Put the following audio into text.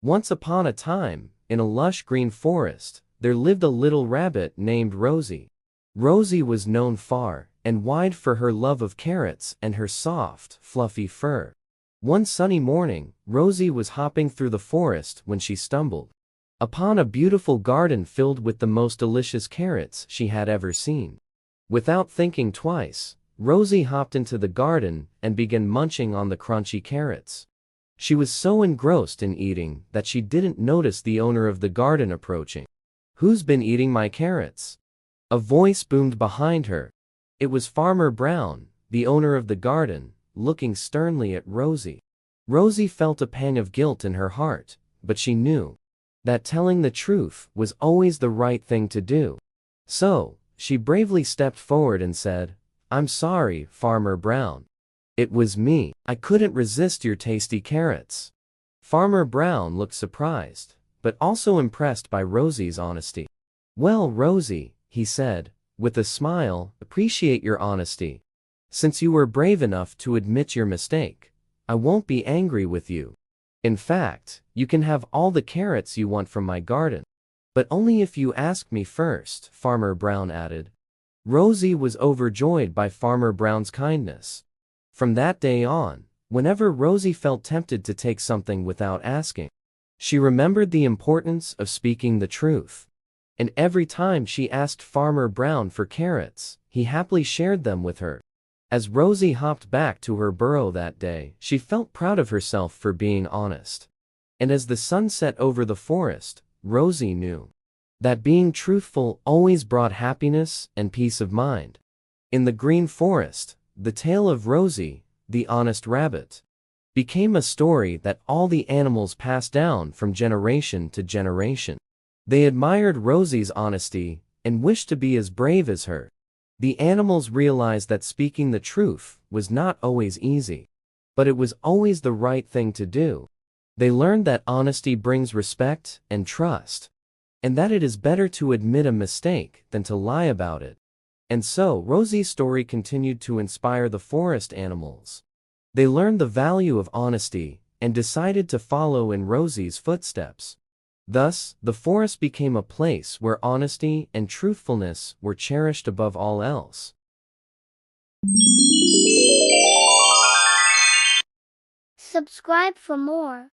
Once upon a time, in a lush green forest, there lived a little rabbit named Rosie. Rosie was known far and wide for her love of carrots and her soft, fluffy fur. One sunny morning, Rosie was hopping through the forest when she stumbled upon a beautiful garden filled with the most delicious carrots she had ever seen. Without thinking twice, Rosie hopped into the garden and began munching on the crunchy carrots. She was so engrossed in eating that she didn't notice the owner of the garden approaching. "Who's been eating my carrots?" a voice boomed behind her. It was Farmer Brown, the owner of the garden, looking sternly at Rosie. Rosie felt a pang of guilt in her heart, but she knew that telling the truth was always the right thing to do. So, she bravely stepped forward and said, "I'm sorry, Farmer Brown. It was me. I couldn't resist your tasty carrots." Farmer Brown looked surprised, but also impressed by Rosie's honesty. "Well, Rosie," he said, with a smile, "appreciate your honesty. Since you were brave enough to admit your mistake, I won't be angry with you. In fact, you can have all the carrots you want from my garden. But only if you ask me first," Farmer Brown added. Rosie was overjoyed by Farmer Brown's kindness. From that day on, whenever Rosie felt tempted to take something without asking, she remembered the importance of speaking the truth. And every time she asked Farmer Brown for carrots, he happily shared them with her. As Rosie hopped back to her burrow that day, she felt proud of herself for being honest. And as the sun set over the forest, Rosie knew that being truthful always brought happiness and peace of mind. In the green forest, the tale of Rosie, the honest rabbit, became a story that all the animals passed down from generation to generation. They admired Rosie's honesty and wished to be as brave as her. The animals realized that speaking the truth was not always easy, but it was always the right thing to do. They learned that honesty brings respect and trust, and that it is better to admit a mistake than to lie about it. And so, Rosie's story continued to inspire the forest animals. They learned the value of honesty and decided to follow in Rosie's footsteps. Thus, the forest became a place where honesty and truthfulness were cherished above all else. Subscribe for more.